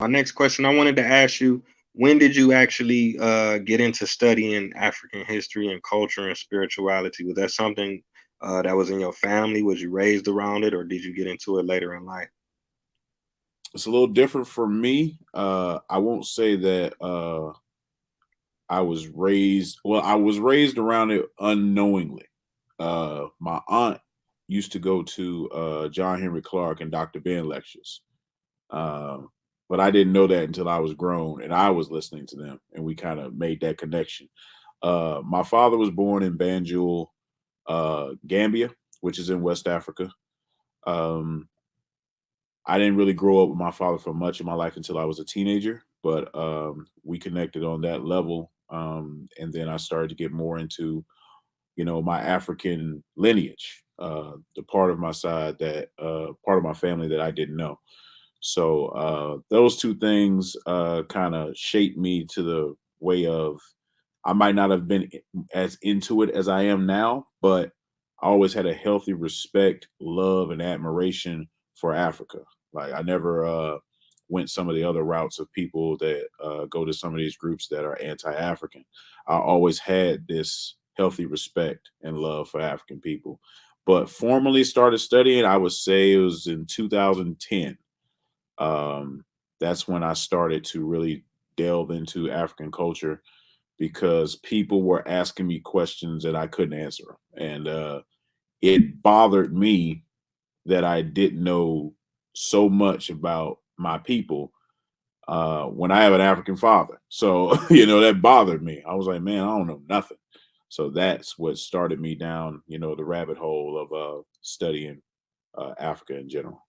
my next question, I wanted to ask you, when did you actually get into studying African history and culture and spirituality? Was that something that was in your family? Was you raised around it, or did you get into it later in life? It's a little different for me. I won't say that I was raised, well, I was raised around it unknowingly. My aunt used to go to John Henry Clark and Dr. Ben lectures. Um, but I didn't know that until I was grown and I was listening to them, and we kind of made that connection. My father was born in Banjul, Gambia, which is in West Africa. Um, I didn't really grow up with my father for much of my life until I was a teenager, but we connected on that level. And then I started to get more into, my African lineage, the part of my side that part of my family that I didn't know. So those two things kind of shaped me to the way of, I might not have been as into it as I am now, but I always had a healthy respect, love, and admiration for Africa. Like I never went some of the other routes of people that go to some of these groups that are anti-African. I always had this healthy respect and love for African people. But formally started studying, I would say it was in 2010. um, that's when I started to really delve into African culture because people were asking me questions that I couldn't answer. And it bothered me that I didn't know so much about my people when I have an African father. So, that bothered me. I was like, man, I don't know nothing. So that's what started me down, the rabbit hole of studying Africa in general.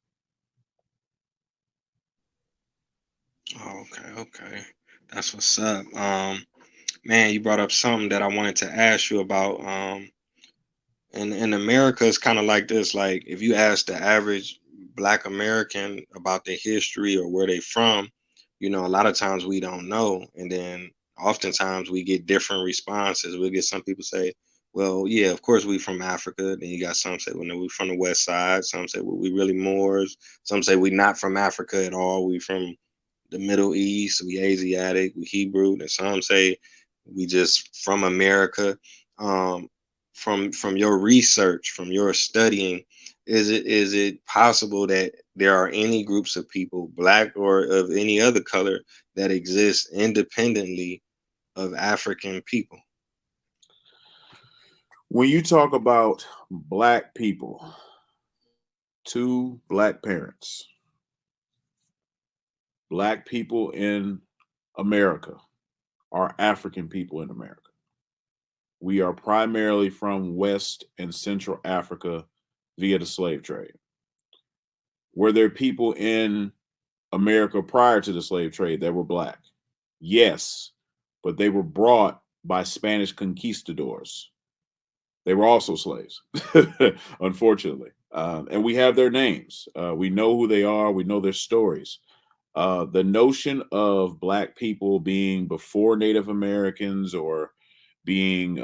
Okay, okay. That's what's up. Man, you brought up something that I wanted to ask you about. In America, it's kind of like this. Like, if you ask the average Black American about their history or where they from, a lot of times we don't know, and then oftentimes we get different responses. We get some people say, "Well, yeah, of course we from Africa." Then you got some say, "Well, no, we from the West Side." Some say, "Well, we really Moors." Some say we not from Africa at all. We from the Middle East. We Asiatic. We Hebrew. And some say we just from America. Um, from your research, from your studying, is it possible that there are any groups of people, black or of any other color, that exist independently of African people? When you talk about black people, two black parents, black people in America are African people in America. We are primarily from West and Central Africa via the slave trade. Were there people in America prior to the slave trade that were black? Yes, but they were brought by Spanish conquistadors. They were also slaves, unfortunately. And we have their names. We know who they are. We know their stories. The notion of black people being before Native Americans or being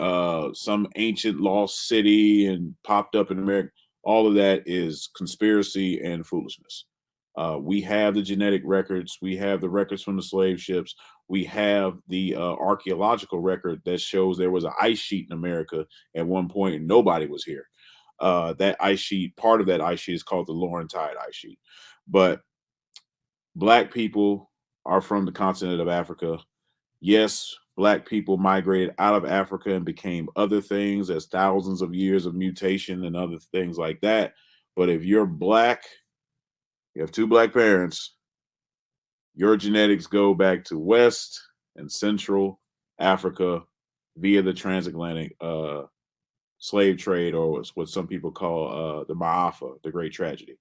some ancient lost city and popped up in America, all of that is conspiracy and foolishness. We have the genetic records, we have the records from the slave ships, we have the archaeological record that shows there was an ice sheet in America at one point and nobody was here. That ice sheet, part of that ice sheet is called the Laurentide ice sheet. But black people are from the continent of Africa. Yes, black people migrated out of Africa and became other things as thousands of years of mutation and other things like that. But if you're black, you have two black parents, your genetics go back to West and Central Africa via the transatlantic slave trade, or what some people call the Ma'afa, the Great Tragedy.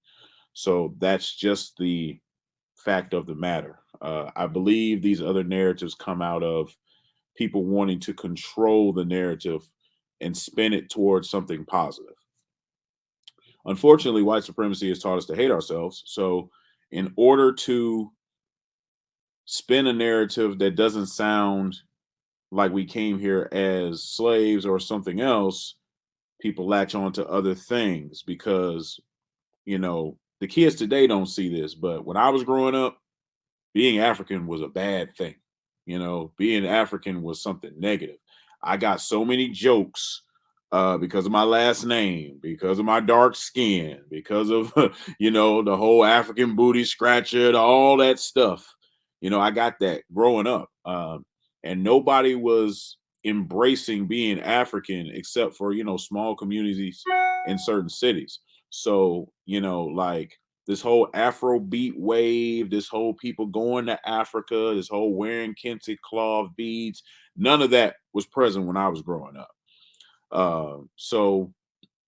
So that's just the fact of the matter. I believe these other narratives come out of people wanting to control the narrative and spin it towards something positive. Unfortunately, white supremacy has taught us to hate ourselves. So, in order to spin a narrative that doesn't sound like we came here as slaves or something else, people latch on to other things because, the kids today don't see this. But when I was growing up, being African was a bad thing. Being African was something negative. I got so many jokes because of my last name, because of my dark skin, because of the whole African booty scratcher, all that stuff. I got that growing up, and nobody was embracing being African except for small communities in certain cities. So like this whole Afrobeat wave, this whole people going to Africa, this whole wearing kente cloth beads, none of that was present when I was growing up. So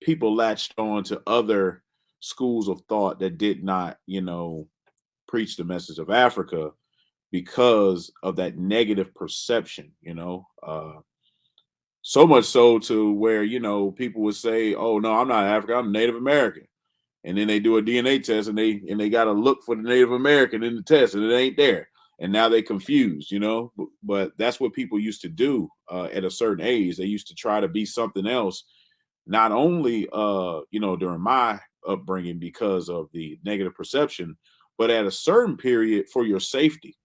people latched on to other schools of thought that did not, preach the message of Africa because of that negative perception. So much so to where, people would say, oh, no, I'm not African, I'm Native American. And then they do a DNA test and they got to look for the Native American in the test and it ain't there. And now they confused. But that's what people used to do at a certain age. They used to try to be something else, not only during my upbringing because of the negative perception, but at a certain period for your safety.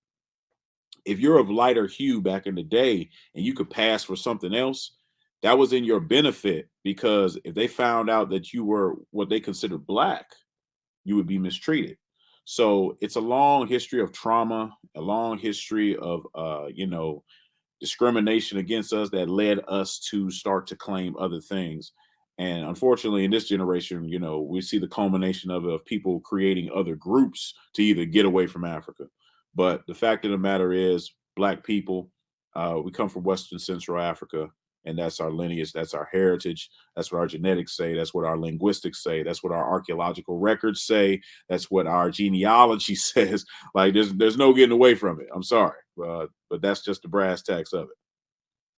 If you're of lighter hue back in the day and you could pass for something else, that was in your benefit, because if they found out that you were what they considered black, you would be mistreated. So it's a long history of trauma, a long history of discrimination against us that led us to start to claim other things. And unfortunately, in this generation, we see the culmination of people creating other groups to either get away from Africa. But the fact of the matter is, Black people, we come from Western Central Africa, and that's our lineage, that's our heritage, that's what our genetics say, that's what our linguistics say, that's what our archaeological records say, that's what our genealogy says. Like there's no getting away from it. I'm sorry, but that's just the brass tacks of it.